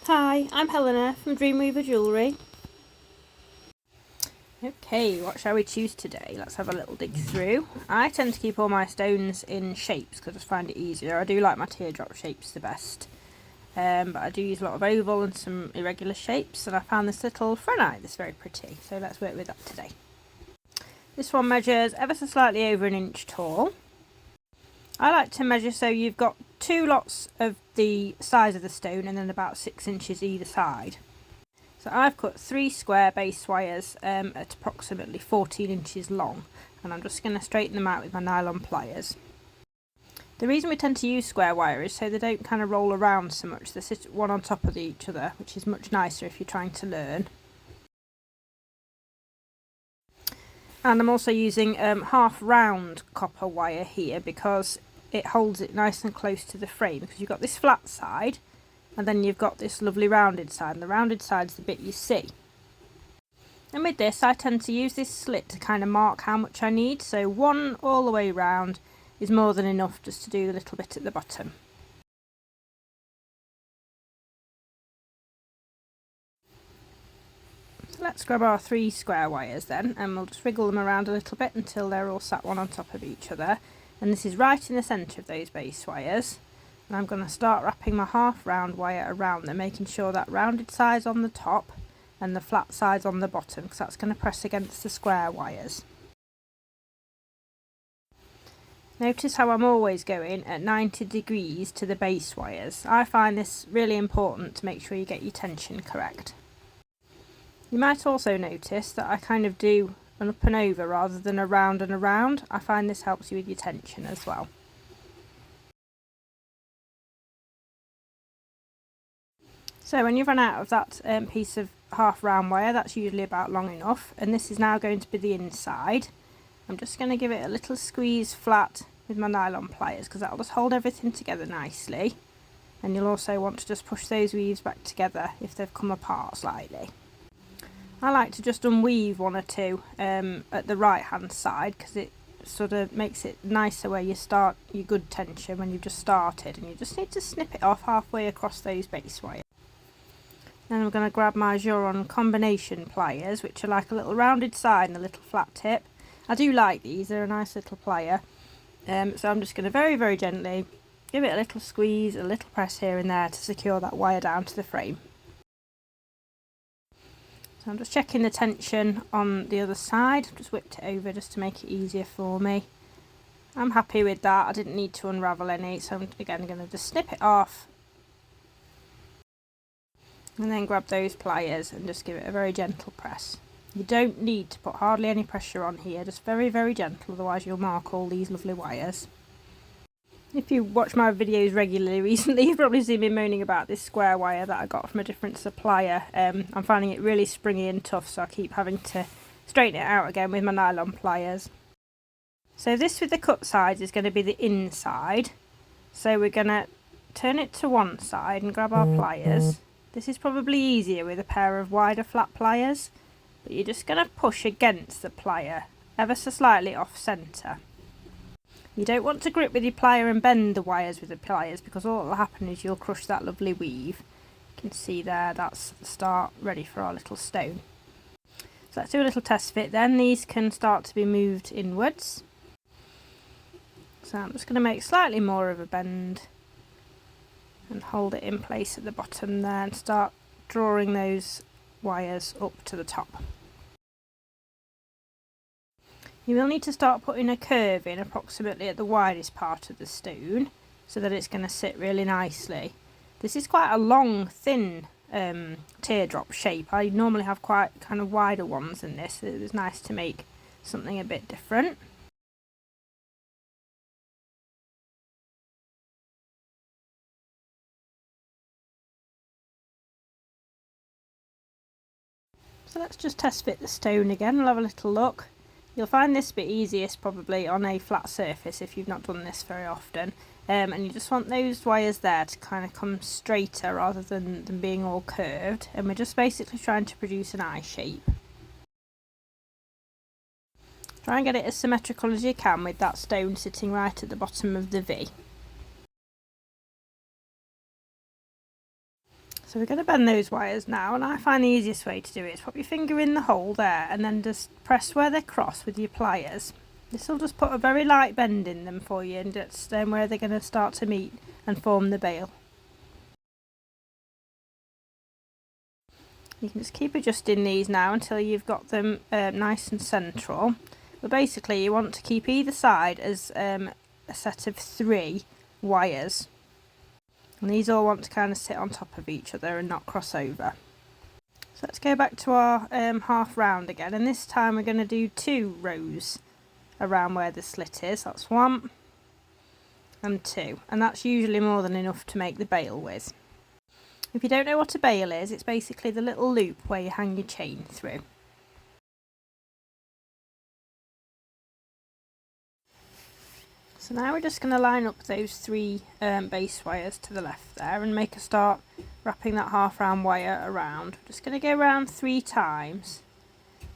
Hi, I'm Helena from Dreamweaver Jewellery. Okay, what shall we choose today? Let's have a little dig through. I tend to keep all my stones in shapes because I just find it easier. I do like my teardrop shapes the best. But I do use a lot of oval and some irregular shapes, and I found this little frenite that's very pretty. So let's work with that today. This one measures ever so slightly over 1 inch tall. I like to measure so you've got 2 lots of the size of the stone and then about 6 inches either side. So I've cut 3 square base wires at approximately 14 inches long, and I'm just going to straighten them out with my nylon pliers. The reason we tend to use square wire is so they don't kind of roll around so much. They sit one on top of each other, which is much nicer if you're trying to learn. And I'm also using half round copper wire here because it holds it nice and close to the frame, because you've got this flat side and then you've got this lovely rounded side, and the rounded side's the bit you see. And with this I tend to use this slit to kind of mark how much I need, so 1 all the way round is more than enough just to do a little bit at the bottom. Let's grab our 3 square wires then, and we'll just wriggle them around a little bit until they're all sat one on top of each other. And this is right in the centre of those base wires. And I'm going to start wrapping my half round wire around them, making sure that rounded side's on the top and the flat side's on the bottom, because that's going to press against the square wires. Notice how I'm always going at 90 degrees to the base wires. I find this really important to make sure you get your tension correct. You might also notice that I kind of do an up and over rather than around and around. I find this helps you with your tension as well. So when you've run out of that piece of half round wire, that's usually about long enough, and this is now going to be the inside. I'm just going to give it a little squeeze flat with my nylon pliers, because that'll just hold everything together nicely. And you'll also want to just push those weaves back together if they've come apart slightly. I like to just unweave 1 or 2 at the right hand side, because it sort of makes it nicer where you start your good tension when you've just started, and you just need to snip it off halfway across those base wires. Then I'm going to grab my Jewellery combination pliers, which are like a little rounded side and a little flat tip. I do like these, they're a nice little plier. So I'm just going to very, very gently give it a little squeeze, a little press here and there to secure that wire down to the frame. So I'm just checking the tension on the other side. I've just whipped it over just to make it easier for me. I'm happy with that. I didn't need to unravel any, so I'm again going to just snip it off. And then grab those pliers and just give it a very gentle press. You don't need to put hardly any pressure on here, just very, very gentle, otherwise you'll mark all these lovely wires. If you watch my videos regularly recently, you've probably seen me moaning about this square wire that I got from a different supplier. I'm finding it really springy and tough, so I keep having to straighten it out again with my nylon pliers. So this with the cut sides is going to be the inside. So we're going to turn it to one side and grab our pliers. This is probably easier with a pair of wider flat pliers, but you're just going to push against the plier ever so slightly off centre. You don't want to grip with your plier and bend the wires with the pliers, because all that will happen is you'll crush that lovely weave. You can see there, that's the start ready for our little stone. So let's do a little test fit then. These can start to be moved inwards. So I'm just going to make slightly more of a bend and hold it in place at the bottom there and start drawing those wires up to the top. You will need to start putting a curve in approximately at the widest part of the stone so that it's going to sit really nicely. This is quite a long, thin teardrop shape. I normally have quite kind of wider ones than this, so it was nice to make something a bit different. So let's just test fit the stone again. We'll have a little look. You'll find this bit easiest probably on a flat surface if you've not done this very often. And you just want those wires there to kind of come straighter rather than them being all curved. And we're just basically trying to produce an eye shape. Try and get it as symmetrical as you can with that stone sitting right at the bottom of the V. So we're going to bend those wires now, and I find the easiest way to do it is put your finger in the hole there and then just press where they cross with your pliers. This will just put a very light bend in them for you, and it's where they're going to start to meet and form the bail. You can just keep adjusting these now until you've got them nice and central. But basically you want to keep either side as a set of 3 wires. And these all want to kind of sit on top of each other and not cross over. So let's go back to our half round again, and this time we're going to do 2 rows around where the slit is. That's 1 and 2, and that's usually more than enough to make the bail with. If you don't know what a bail is, it's basically the little loop where you hang your chain through. So now we're just going to line up those 3 base wires to the left there and make a start wrapping that half round wire around. We're just going to go around 3 times.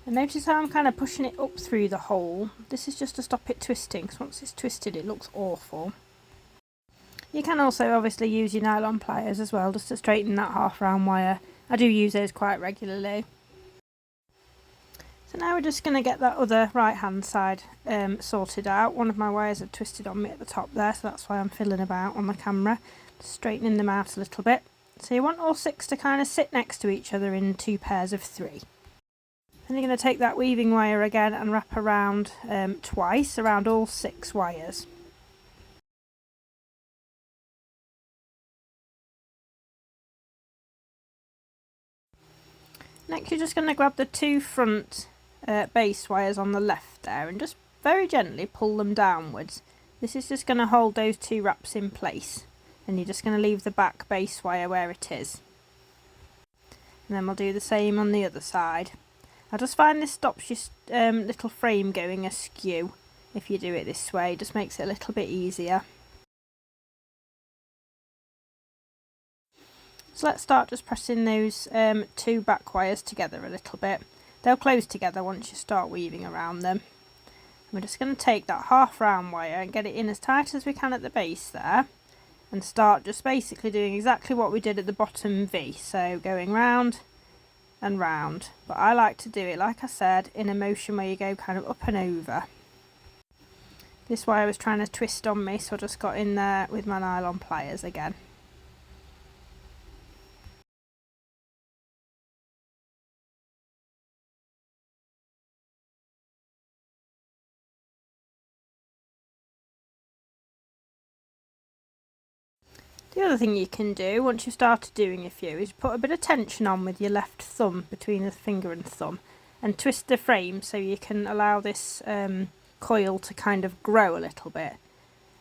And notice how I'm kind of pushing it up through the hole. This is just to stop it twisting, because once it's twisted it looks awful. You can also obviously use your nylon pliers as well, just to straighten that half round wire. I do use those quite regularly. So now we're just going to get that other right hand side sorted out. One of my wires had twisted on me at the top there, so that's why I'm fiddling about on the camera, just straightening them out a little bit. So you want all 6 to kind of sit next to each other in 2 pairs of 3. Then you're going to take that weaving wire again and wrap around twice around all 6 wires. Next you're just going to grab the 2 front base wires on the left there and just very gently pull them downwards. This is just going to hold those 2 wraps in place, and you're just going to leave the back base wire where it is. And then we'll do the same on the other side. I just find this stops your little frame going askew if you do it this way. It just makes it a little bit easier. So let's start just pressing those 2 back wires together a little bit. They'll close together once you start weaving around them. We're just going to take that half round wire and get it in as tight as we can at the base there, and start just basically doing exactly what we did at the bottom V, so going round and round. But I like to do it, like I said, in a motion where you go kind of up and over. This wire was trying to twist on me, so I just got in there with my nylon pliers again. The other thing you can do once you've started doing a few is put a bit of tension on with your left thumb between the finger and thumb and twist the frame so you can allow this coil to kind of grow a little bit.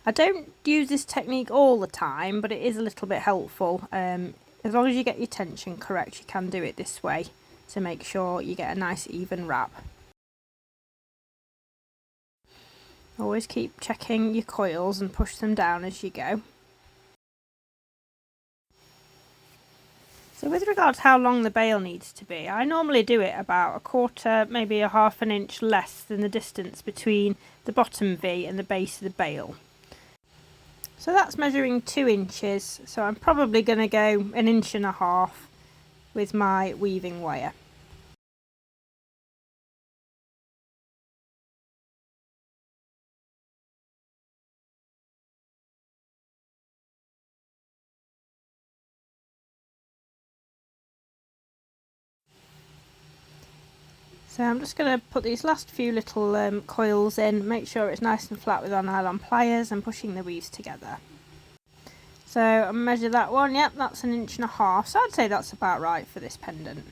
I don't use this technique all the time, but it is a little bit helpful. As long as you get your tension correct, you can do it this way to make sure you get a nice even wrap. Always keep checking your coils and push them down as you go. So with regards to how long the bail needs to be, I normally do it about 1/4, maybe a 1/2 inch less than the distance between the bottom V and the base of the bail. So that's measuring 2 inches, so I'm probably going to go 1.5 inches with my weaving wire. So I'm just going to put these last few little coils in, make sure it's nice and flat with our nylon pliers, and pushing the weaves together. So I measure that one, yep, that's 1.5 inches, so I'd say that's about right for this pendant.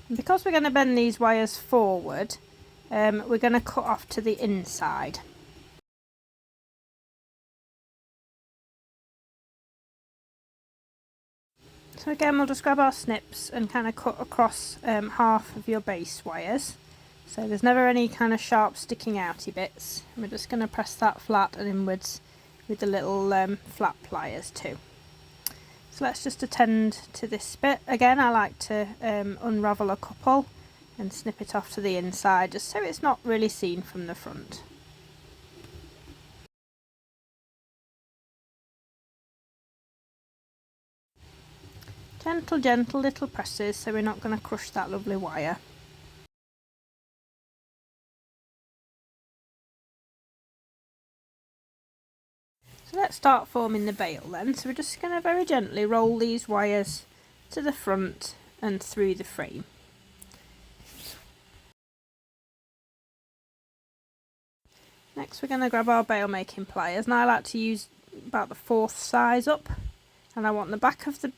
And because we're going to bend these wires forward, we're going to cut off to the inside. So again, we'll just grab our snips and kind of cut across half of your base wires, so there's never any kind of sharp sticking outy bits. And we're just going to press that flat and inwards with the little flat pliers too. So let's just attend to this bit. Again, I like to unravel a couple and snip it off to the inside, just so it's not really seen from the front. Gentle, gentle little presses so we're not going to crush that lovely wire. So let's start forming the bail then. So we're just going to very gently roll these wires to the front and through the frame. Next we're going to grab our bail making pliers, and I like to use about the 4th size up, and I want the back of the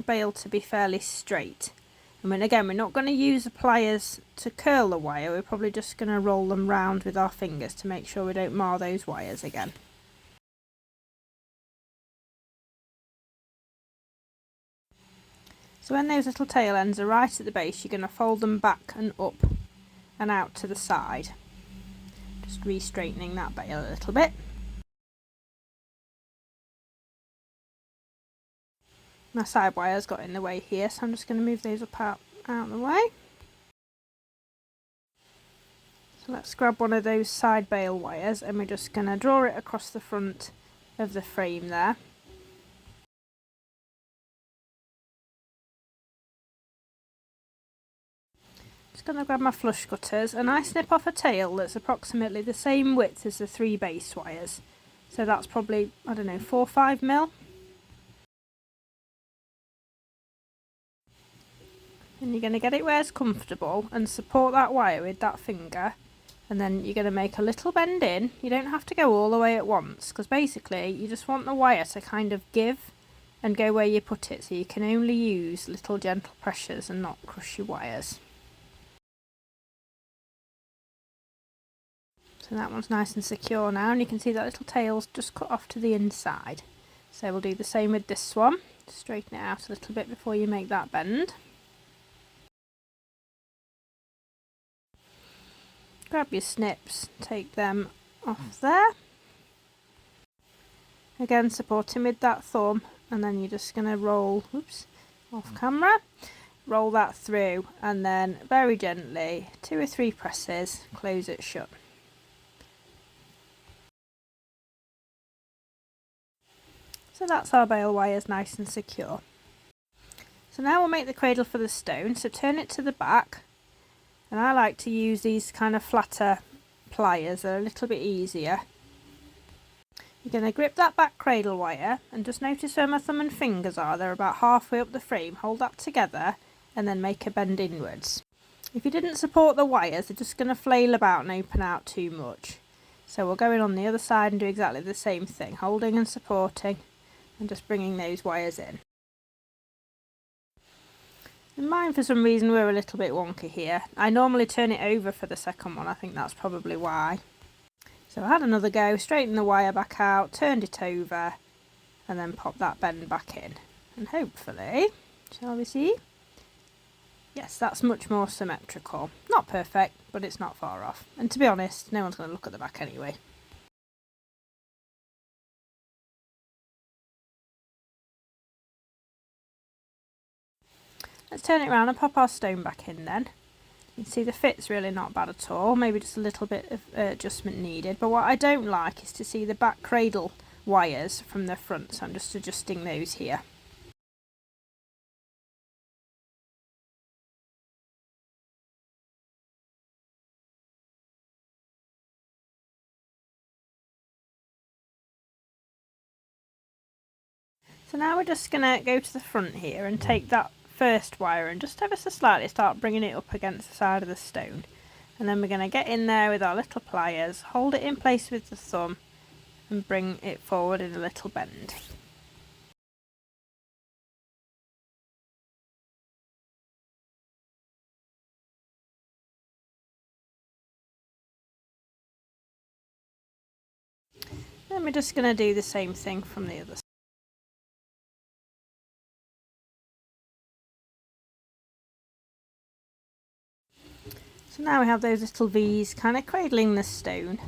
bail to be fairly straight. And then again, we're not going to use the pliers to curl the wire, we're probably just going to roll them round with our fingers to make sure we don't mar those wires again. So when those little tail ends are right at the base, you're going to fold them back and up and out to the side. Just re-straightening that bail a little bit. My side wires got in the way here, so I'm just going to move those up out of the way. So let's grab one of those side bail wires and we're just going to draw it across the front of the frame there. Just going to grab my flush cutters and I snip off a tail that's approximately the same width as the 3 base wires. So that's probably, I don't know, 4 or 5 mil. And you're going to get it where it's comfortable and support that wire with that finger, and then you're going to make a little bend in. You don't have to go all the way at once, because basically you just want the wire to kind of give and go where you put it, so you can only use little gentle pressures and not crush your wires. So that one's nice and secure now, and you can see that little tail's just cut off to the inside. So we'll do the same with this one. Straighten it out a little bit before you make that bend. Grab your snips, take them off there. Again, supporting with that thumb, and then you're just going to roll, oops, off camera, roll that through, and then very gently, 2 or 3 presses, close it shut. So that's our bail wires nice and secure. So now we'll make the cradle for the stone, so turn it to the back. And I like to use these kind of flatter pliers, they're a little bit easier. You're going to grip that back cradle wire and just notice where my thumb and fingers are, they're about halfway up the frame, hold that together and then make a bend inwards. If you didn't support the wires, they're just going to flail about and open out too much. So we'll go in on the other side and do exactly the same thing, holding and supporting and just bringing those wires in. And mine for some reason were a little bit wonky here. I normally turn it over for the second one, I think that's probably why. So I had another go, straightened the wire back out, turned it over and then pop that bend back in. And hopefully, shall we see? Yes, that's much more symmetrical. Not perfect, but it's not far off. And to be honest, no one's going to look at the back anyway. Let's turn it around and pop our stone back in then. You can see the fit's really not bad at all, maybe just a little bit of adjustment needed, but what I don't like is to see the back cradle wires from the front, so I'm just adjusting those here. So now we're just going to go to the front here and take that first wire and just ever so slightly start bringing it up against the side of the stone, and then we're going to get in there with our little pliers, hold it in place with the thumb and bring it forward in a little bend. Then we're just going to do the same thing from the other side. So now we have those little V's kind of cradling the stone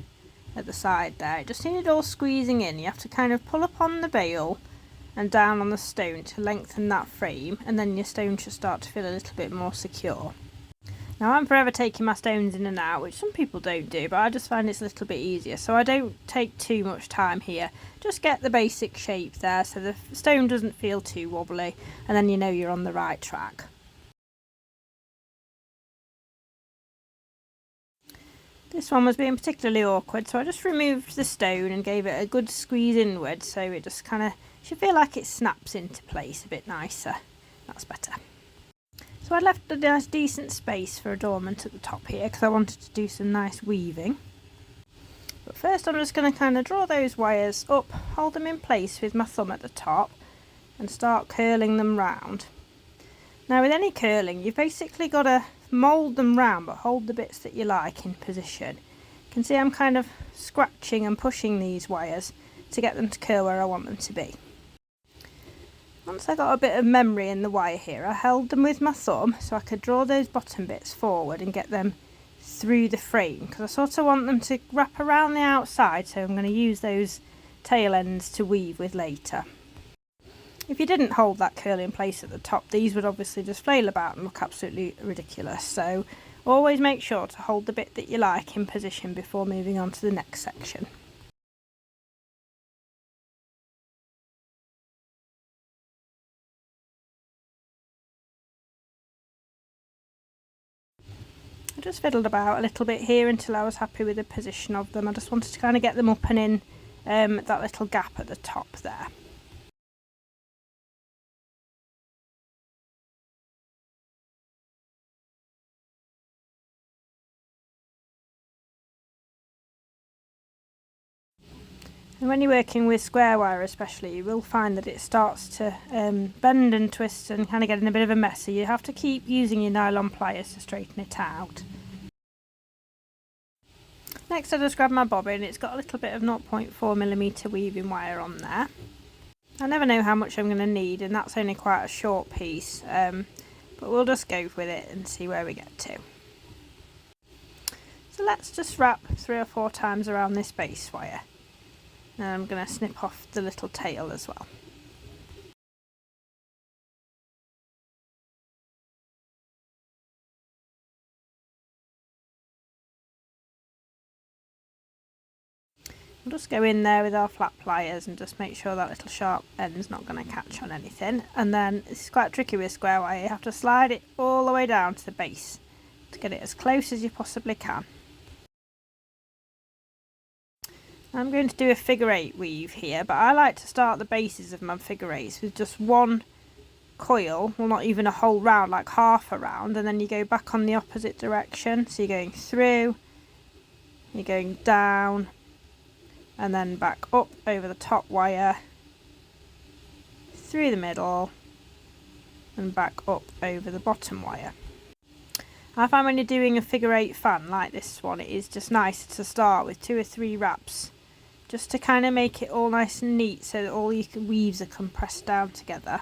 at the side there. It just needed all squeezing in. You have to kind of pull up on the bail and down on the stone to lengthen that frame, and then your stone should start to feel a little bit more secure. Now I'm forever taking my stones in and out, which some people don't do, but I just find it's a little bit easier. So I don't take too much time here. Just get the basic shape there so the stone doesn't feel too wobbly, and then you know you're on the right track. This one was being particularly awkward, so I just removed the stone and gave it a good squeeze inward, so it just kind of should feel like it snaps into place a bit nicer. That's better. So I left a nice decent space for adornment at the top here because I wanted to do some nice weaving. But first I'm just going to kind of draw those wires up, hold them in place with my thumb at the top and start curling them round. Now with any curling you've basically got to mould them round but hold the bits that you like in position. You can see I'm kind of scratching and pushing these wires to get them to curl where I want them to be. Once I got a bit of memory in the wire here, I held them with my thumb so I could draw those bottom bits forward and get them through the frame, because I sort of want them to wrap around the outside, so I'm going to use those tail ends to weave with later. If you didn't hold that curl in place at the top, these would obviously just flail about and look absolutely ridiculous, so always make sure to hold the bit that you like in position before moving on to the next section. I just fiddled about a little bit here until I was happy with the position of them. I just wanted to kind of get them up and in that little gap at the top there. And when you're working with square wire especially, you will find that it starts to bend and twist and kind of get in a bit of a mess, so you have to keep using your nylon pliers to straighten it out. Next I just grabbed my bobbin. It's got a little bit of 0.4mm weaving wire on there. I never know how much I'm going to need, and that's only quite a short piece, but we'll just go with it and see where we get to. So let's just wrap 3 or 4 times around this base wire. And I'm going to snip off the little tail as well. We'll just go in there with our flat pliers and just make sure that little sharp end's not going to catch on anything. And then it's quite tricky with square wire, you have to slide it all the way down to the base to get it as close as you possibly can. I'm going to do a figure 8 weave here, but I like to start the bases of my figure 8s with just one coil, well not even a whole round, like half a round, and then you go back on the opposite direction. So you're going through, you're going down, and then back up over the top wire, through the middle, and back up over the bottom wire. I find when you're doing a figure 8 fan like this one, it is just nice to start with 2 or 3 wraps, just to kind of make it all nice and neat so that all your weaves are compressed down together.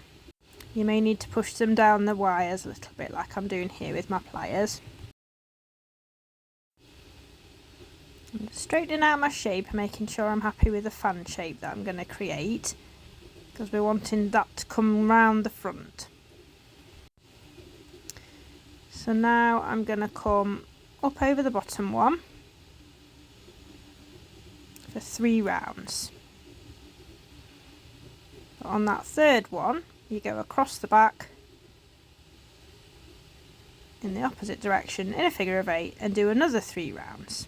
You may need to push them down the wires a little bit like I'm doing here with my pliers. I'm just straightening out my shape and making sure I'm happy with the fan shape that I'm going to create, because we're wanting that to come round the front. So now I'm going to come up over the bottom one for 3 rounds. On that third one you go across the back in the opposite direction in a figure of 8 and do another 3 rounds.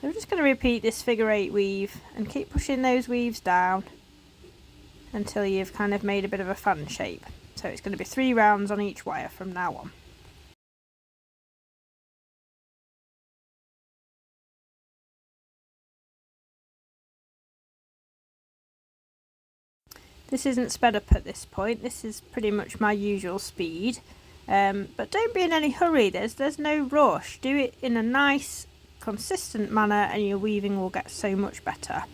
So we're just going to repeat this figure 8 weave and keep pushing those weaves down until you've kind of made a bit of a fan shape. So it's going to be 3 rounds on each wire from now on. This isn't sped up at this point, this is pretty much my usual speed, but don't be in any hurry, there's no rush. Do it in a nice consistent manner and your weaving will get so much better.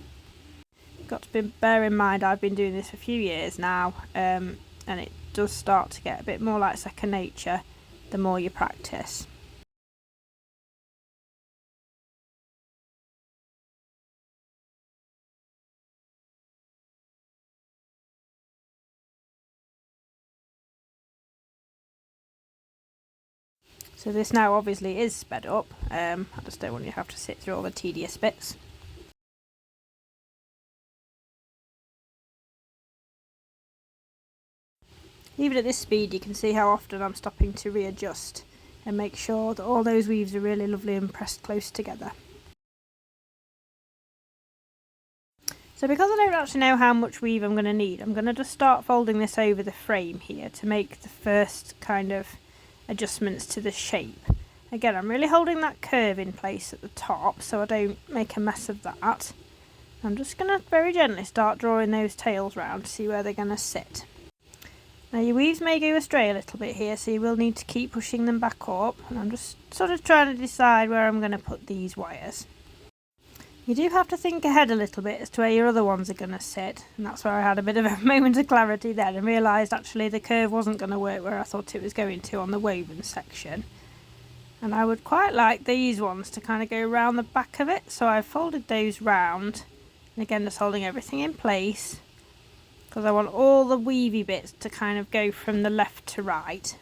Got to bear in mind I've been doing this for a few years now, and it does start to get a bit more like second nature the more you practice. So this now obviously is sped up. I just don't want you to have to sit through all the tedious bits. Even at this speed you can see how often I'm stopping to readjust and make sure that all those weaves are really lovely and pressed close together. So because I don't actually know how much weave I'm going to need, I'm going to just start folding this over the frame here to make the first kind of adjustments to the shape. Again, I'm really holding that curve in place at the top so I don't make a mess of that. I'm just going to very gently start drawing those tails round to see where they're going to sit. Now your weaves may go astray a little bit here, so you will need to keep pushing them back up, and I'm just sort of trying to decide where I'm going to put these wires. You do have to think ahead a little bit as to where your other ones are going to sit, and that's where I had a bit of a moment of clarity then and realised actually the curve wasn't going to work where I thought it was going to on the woven section. And I would quite like these ones to kind of go around the back of it, so I've folded those round, and again just holding everything in place, because I want all the weavy bits to kind of go from the left to right.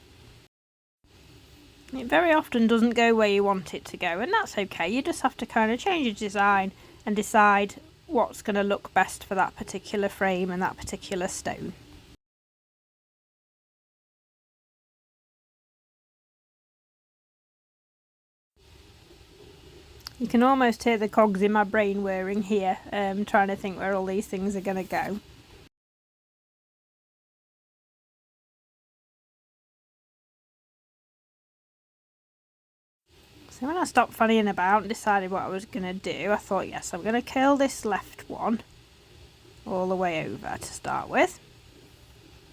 It very often doesn't go where you want it to go, and that's okay. You just have to kind of change your design and decide what's going to look best for that particular frame and that particular stone. You can almost hear the cogs in my brain whirring here, trying to think where all these things are going to go. So when I stopped fannying about and decided what I was going to do, I thought, yes, I'm going to curl this left one all the way over to start with.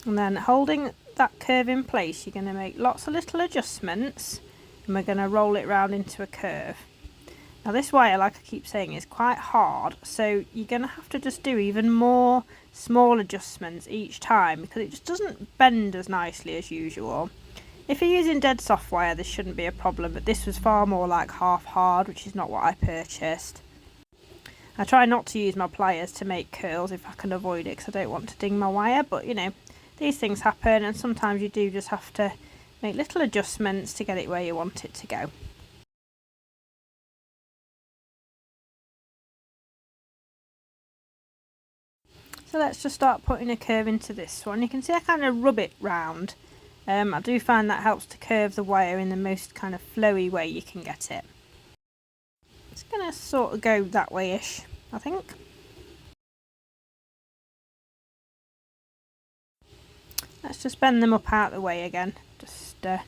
And then holding that curve in place, you're going to make lots of little adjustments, and we're going to roll it round into a curve. Now this wire, like I keep saying, is quite hard, so you're going to have to just do even more small adjustments each time because it just doesn't bend as nicely as usual. If you're using dead soft wire, this shouldn't be a problem, but this was far more like half hard, which is not what I purchased. I try not to use my pliers to make curls if I can avoid it, because I don't want to ding my wire, but you know, these things happen, and sometimes you do just have to make little adjustments to get it where you want it to go. So let's just start putting a curve into this one. You can see I kind of rub it round. I do find that helps to curve the wire in the most kind of flowy way you can get it. It's going to sort of go that way-ish, I think. Let's just bend them up out the way again, just to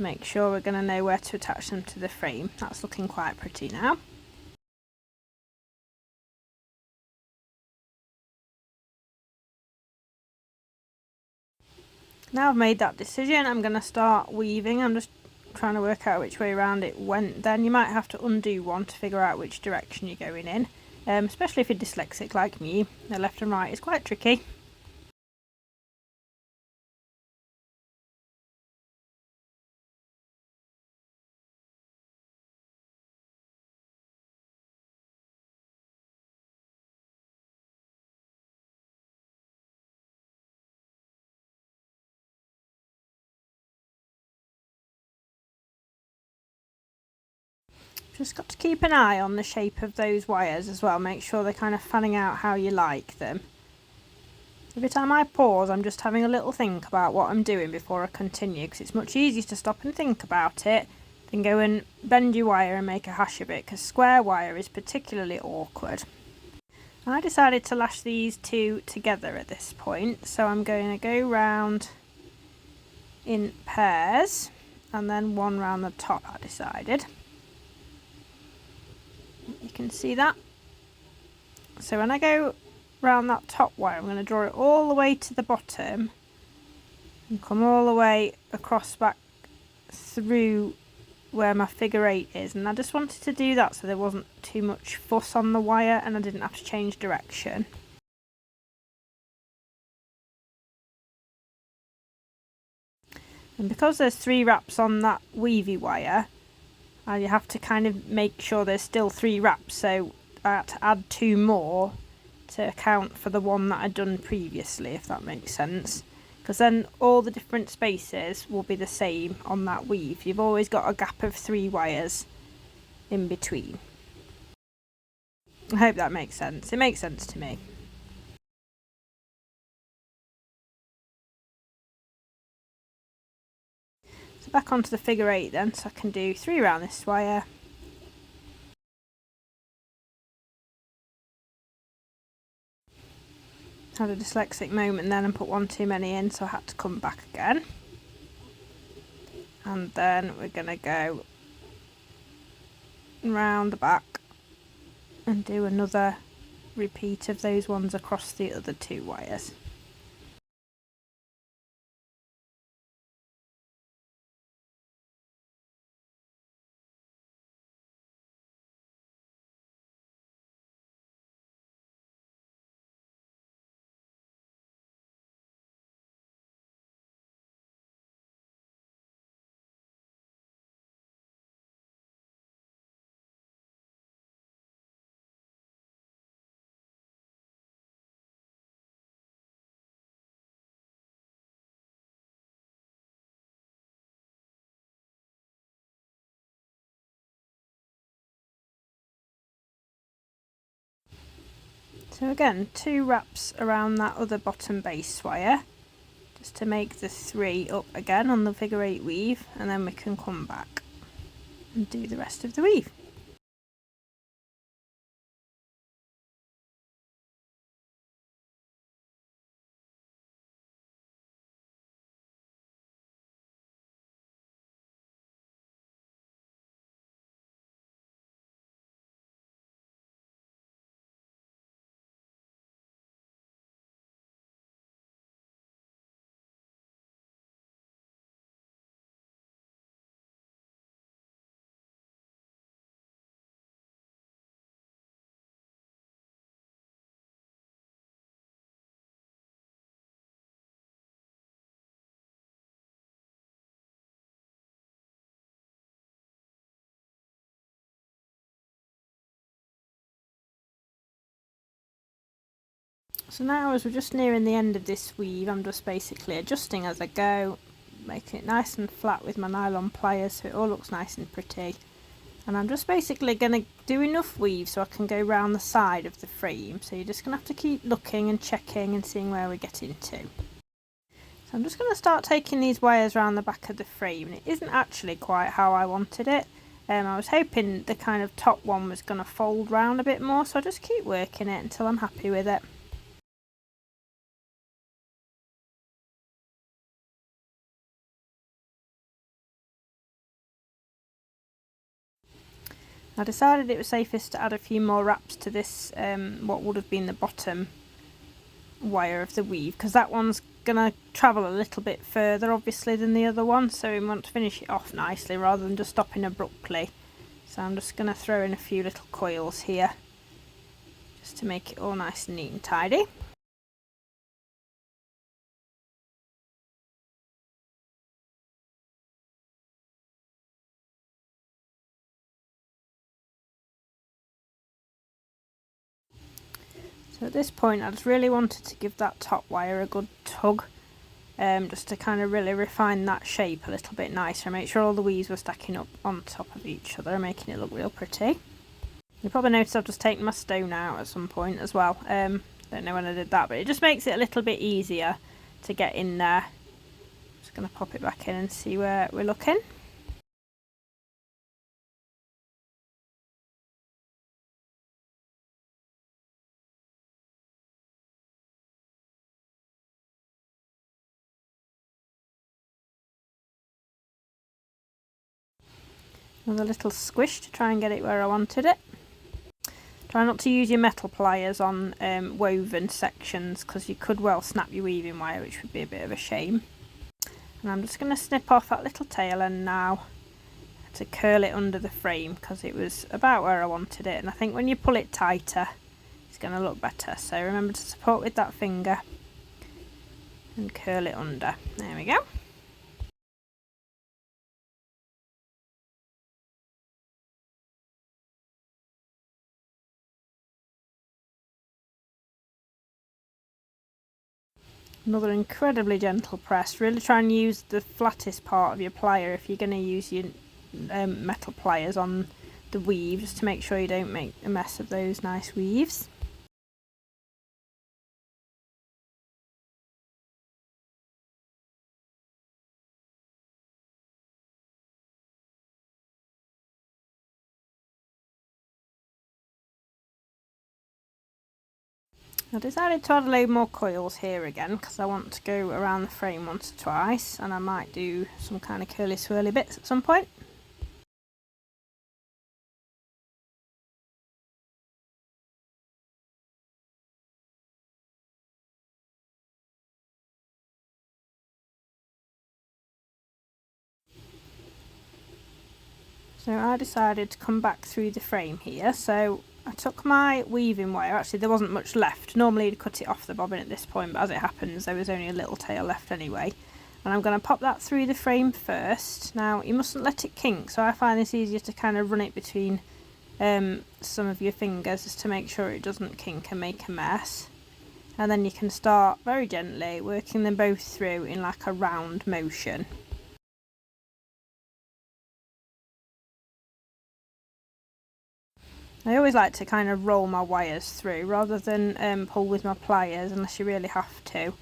make sure we're going to know where to attach them to the frame. That's looking quite pretty now. Now I've made that decision, I'm going to start weaving. I'm just trying to work out which way around it went. Then you might have to undo one to figure out which direction you're going in, especially if you're dyslexic like me. The left and right is quite tricky. Just got to keep an eye on the shape of those wires as well, make sure they're kind of fanning out how you like them. Every time I pause, I'm just having a little think about what I'm doing before I continue, because it's much easier to stop and think about it than go and bend your wire and make a hash of it, because square wire is particularly awkward. I decided to lash these two together at this point, so I'm going to go round in pairs and then one round the top, I decided. You can see that. So when I go round that top wire, I'm going to draw it all the way to the bottom and come all the way across back through where my figure 8 is, and I just wanted to do that so there wasn't too much fuss on the wire and I didn't have to change direction. And because there's 3 wraps on that weavy wire, you have to kind of make sure there's still 3 wraps, so I had to add 2 more to account for the one that I'd done previously, if that makes sense. because then all the different spaces will be the same on that weave. You've always got a gap of 3 wires in between. I hope that makes sense. It makes sense to me. So back onto the figure 8 then, so I can do 3 around this wire. Had a dyslexic moment then and put one too many in, so I had to come back again. And then we're going to go round the back and do another repeat of those ones across the other 2 wires. So again, 2 wraps around that other bottom base wire, just to make the 3 up again on the figure 8 weave, and then we can come back and do the rest of the weave. So now as we're just nearing the end of this weave, I'm just basically adjusting as I go, making it nice and flat with my nylon pliers so it all looks nice and pretty. And I'm just basically going to do enough weave so I can go round the side of the frame. So you're just going to have to keep looking and checking and seeing where we get into. So I'm just going to start taking these wires around the back of the frame, and it isn't actually quite how I wanted it. I was hoping the kind of top one was going to fold round a bit more, so I just keep working it until I'm happy with it. I decided it was safest to add a few more wraps to this, what would have been the bottom wire of the weave, because that one's going to travel a little bit further obviously than the other one, so we want to finish it off nicely rather than just stopping abruptly. So I'm just going to throw in a few little coils here just to make it all nice and neat and tidy. So at this point I just really wanted to give that top wire a good tug, just to kind of really refine that shape a little bit nicer, make sure all the weaves were stacking up on top of each other, making it look real pretty. You probably noticed I've just taken my stone out at some point as well. Don't know when I did that, but it just makes it a little bit easier to get in there. Just going to pop it back in and see where we're looking. Another little squish to try and get it where I wanted it. Try not to use your metal pliers on woven sections, because you could well snap your weaving wire, which would be a bit of a shame. And I'm just going to snip off that little tail end now to curl it under the frame, because it was about where I wanted it, and I think when you pull it tighter it's going to look better. So remember to support with that finger and curl it under. There we go. Another incredibly gentle press. Really try and use the flattest part of your plier if you're going to use your metal pliers on the weave, just to make sure you don't make a mess of those nice weaves. I decided to add a load more coils here again because I want to go around the frame once or twice, and I might do some kind of curly swirly bits at some point. So I decided to come back through the frame here, so I took my weaving wire. Actually there wasn't much left, normally you'd cut it off the bobbin at this point, but as it happens there was only a little tail left anyway. And I'm going to pop that through the frame first. Now you mustn't let it kink, so I find this easier to kind of run it between some of your fingers just to make sure it doesn't kink and make a mess. And then you can start very gently working them both through in like a round motion. I always like to kind of roll my wires through rather than pull with my pliers unless you really have to.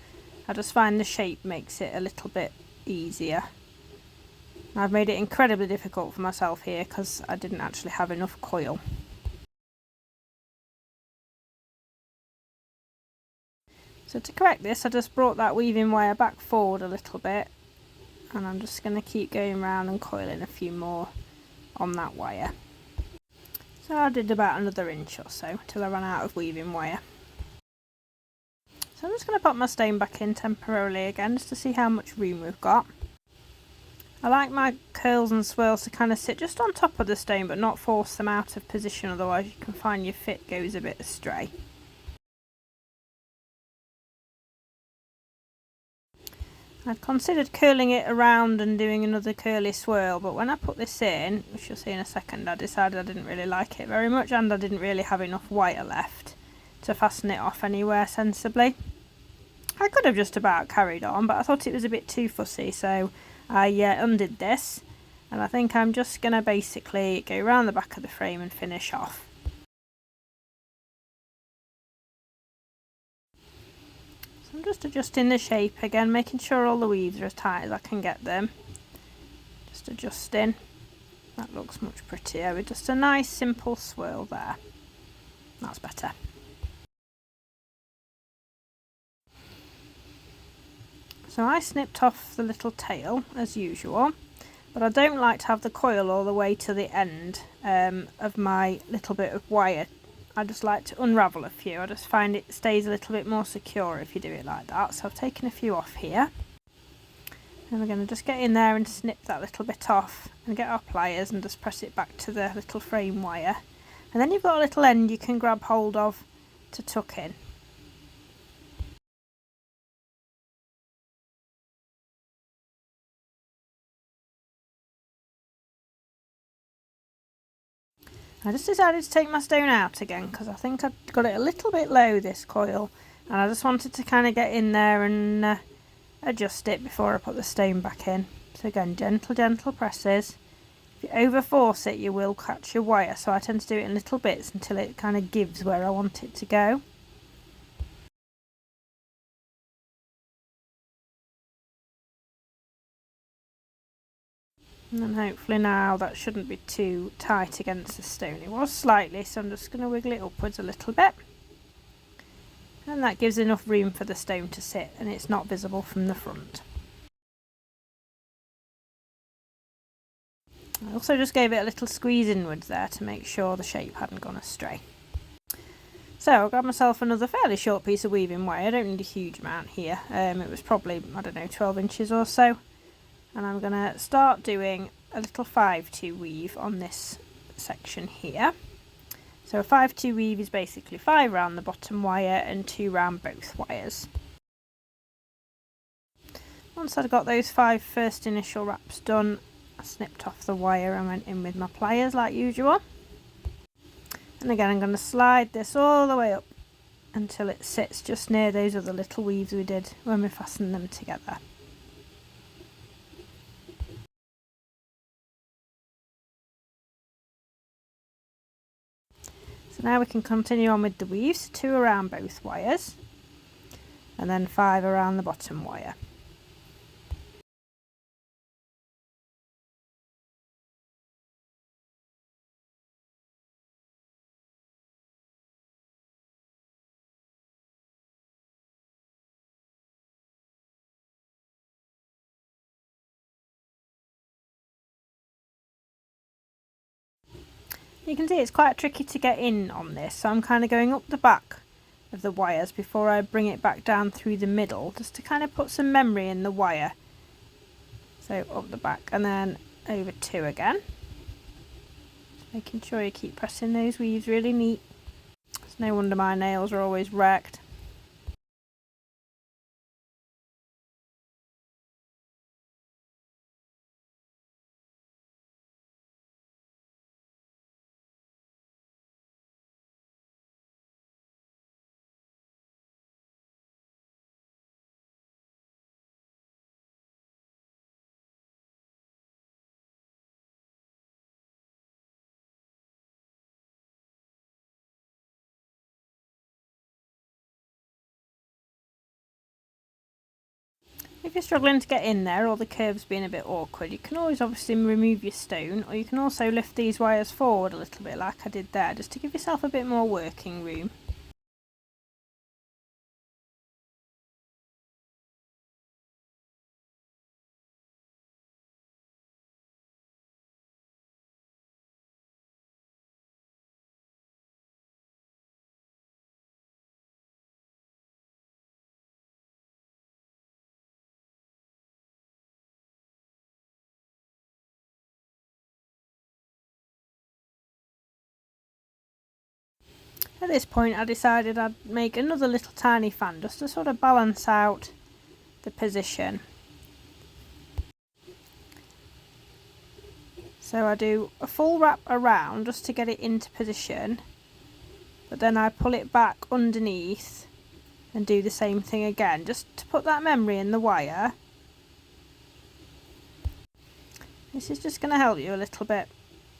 I just find the shape makes it a little bit easier. I've made it incredibly difficult for myself here because I didn't actually have enough coil. So to correct this, I just brought that weaving wire back forward a little bit, and I'm just going to keep going around and coiling a few more on that wire. So I did about another inch or so till I ran out of weaving wire. So I'm just going to pop my stone back in temporarily again just to see how much room we've got. I like my curls and swirls to kind of sit just on top of the stone but not force them out of position, otherwise you can find your fit goes a bit astray. I'd considered curling it around and doing another curly swirl, but when I put this in, which you'll see in a second, I decided I didn't really like it very much, and I didn't really have enough wire left to fasten it off anywhere sensibly. I could have just about carried on, but I thought it was a bit too fussy, so I undid this, and I think I'm just going to basically go around the back of the frame and finish off. I'm just adjusting the shape again, making sure all the weaves are as tight as I can get them. Just adjusting. That looks much prettier with just a nice simple swirl there. That's better. So I snipped off the little tail as usual, but I don't like to have the coil all the way to the end of my little bit of wire. I just like to unravel a few. I just find it stays a little bit more secure if you do it like that. So I've taken a few off here. And we're going to just get in there and snip that little bit off and get our pliers and just press it back to the little frame wire. And then you've got a little end you can grab hold of to tuck in. I just decided to take my stone out again because I think I'd got it a little bit low, this coil, and I just wanted to kind of get in there and adjust it before I put the stone back in. So again, gentle presses. If you over force it you will catch your wire, so I tend to do it in little bits until it kind of gives where I want it to go. And then hopefully now that shouldn't be too tight against the stone. It was slightly, so I'm just going to wiggle it upwards a little bit. And that gives enough room for the stone to sit and it's not visible from the front. I also just gave it a little squeeze inwards there to make sure the shape hadn't gone astray. So I'll grab myself another fairly short piece of weaving wire. I don't need a huge amount here. It was probably, I don't know, 12 inches or so. And I'm going to start doing a little 5-2 weave on this section here. So a 5-2 weave is basically 5 round the bottom wire and 2 round both wires. Once I'd got those 5 first initial wraps done, I snipped off the wire and went in with my pliers like usual. And again I'm going to slide this all the way up until it sits just near those other little weaves we did when we fastened them together. So now we can continue on with the weaves, 2 around both wires and then 5 around the bottom wire. You can see it's quite tricky to get in on this, so I'm kind of going up the back of the wires before I bring it back down through the middle, just to kind of put some memory in the wire. So up the back and then over 2 again. Just making sure you keep pressing those weaves really neat. It's no wonder my nails are always wrecked. If you're struggling to get in there or the curve's being a bit awkward, you can always obviously remove your stone, or you can also lift these wires forward a little bit like I did there, just to give yourself a bit more working room. At this point I decided I'd make another little tiny fan just to sort of balance out the position. So I do a full wrap around just to get it into position, but then I pull it back underneath and do the same thing again, just to put that memory in the wire. This is just going to help you a little bit,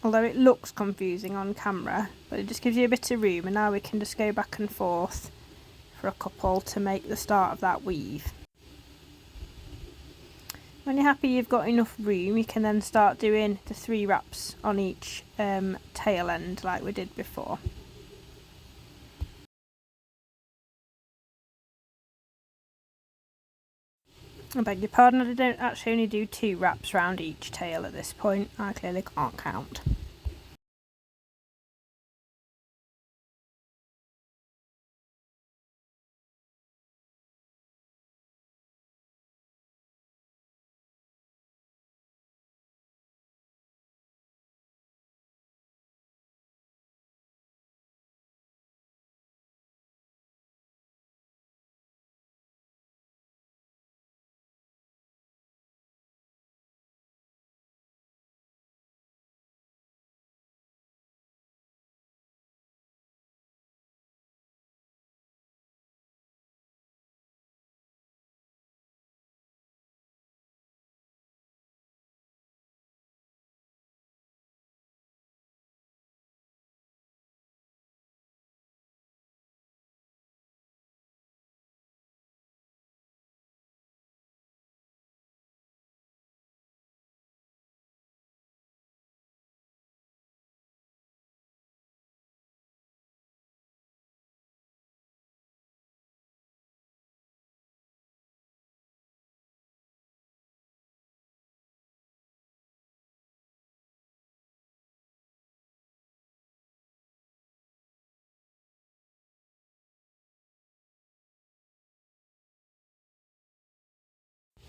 although it looks confusing on camera, but it just gives you a bit of room, and now we can just go back and forth for a couple to make the start of that weave. When you're happy you've got enough room, you can then start doing the 3 wraps on each tail end like we did before. I beg your pardon, I don't actually only do 2 wraps round each tail at this point. I clearly can't count.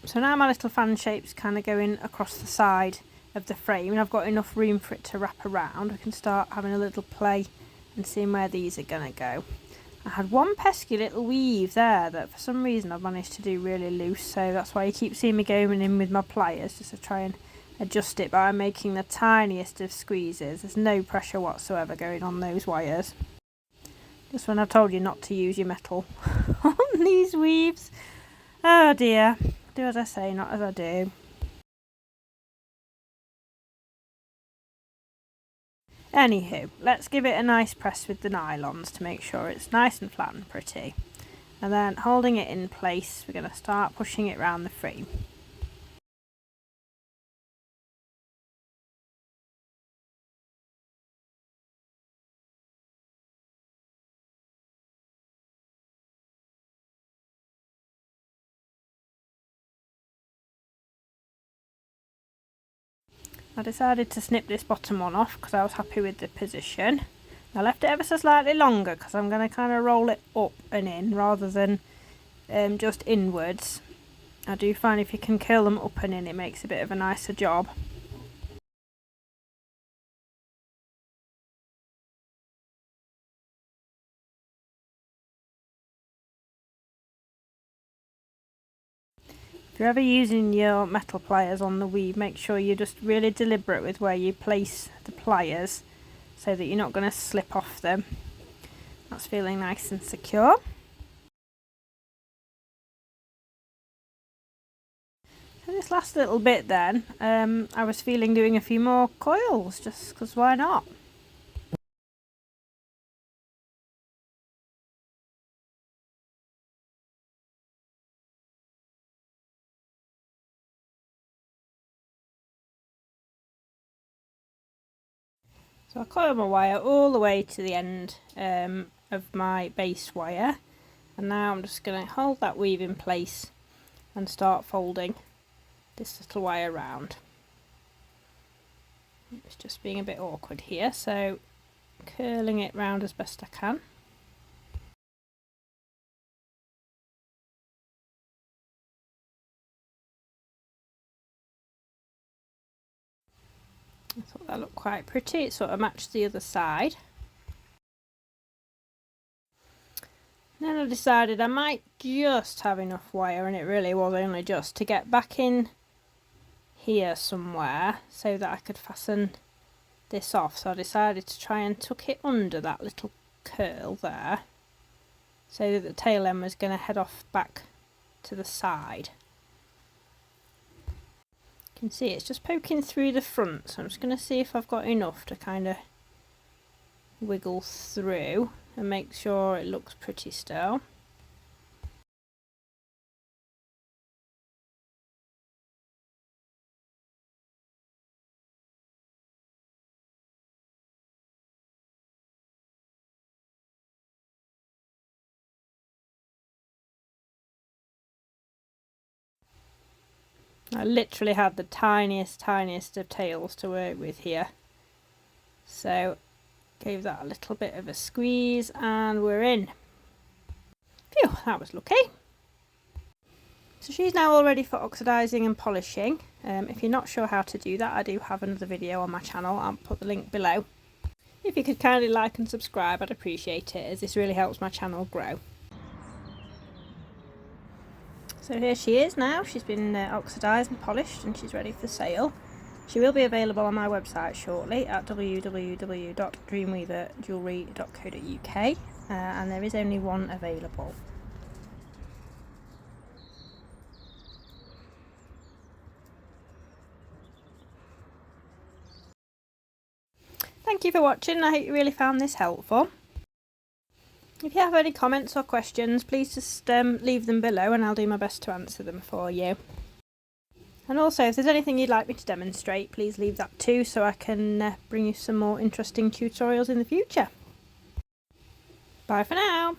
So now my little fan shape's kind of going across the side of the frame, and I've got enough room for it to wrap around. We can start having a little play and seeing where these are going to go. I had one pesky little weave there that for some reason I've managed to do really loose, so that's why you keep seeing me going in with my pliers, just to try and adjust it by making the tiniest of squeezes. There's no pressure whatsoever going on those wires. Just when I told you not to use your metal on these weaves. Oh dear. Do as I say, not as I do. Anywho, let's give it a nice press with the nylons to make sure it's nice and flat and pretty. And then holding it in place, we're going to start pushing it around the frame. I decided to snip this bottom one off because I was happy with the position. I left it ever so slightly longer because I'm going to kind of roll it up and in rather than just inwards. I do find if you can curl them up and in, it makes a bit of a nicer job. If you're ever using your metal pliers on the weave, make sure you're just really deliberate with where you place the pliers so that you're not going to slip off them. That's feeling nice and secure. So this last little bit then, I was feeling doing a few more coils just because why not? So I coil my wire all the way to the end of my base wire, and now I'm just going to hold that weave in place and start folding this little wire round. It's just being a bit awkward here, so curling it round as best I can. I thought that looked quite pretty. It sort of matched the other side. Then I decided I might just have enough wire, and it really was only just, to get back in here somewhere so that I could fasten this off. So I decided to try and tuck it under that little curl there so that the tail end was going to head off back to the side. You can see it's just poking through the front, so I'm just going to see if I've got enough to kind of wiggle through and make sure it looks pretty still. I literally had the tiniest of tails to work with here, so gave that a little bit of a squeeze and we're in. Phew, that was lucky. So she's now all ready for oxidising and polishing. If you're not sure how to do that, I do have another video on my channel. I'll put the link below. If you could kindly like and subscribe, I'd appreciate it, as this really helps my channel grow. So here she is now. She's been oxidised and polished and she's ready for sale. She will be available on my website shortly at www.dreamweaverjewellery.co.uk, and there is only one available. Thank you for watching. I hope you really found this helpful. If you have any comments or questions, please just leave them below and I'll do my best to answer them for you. And also, if there's anything you'd like me to demonstrate, please leave that too, so I can bring you some more interesting tutorials in the future. Bye for now.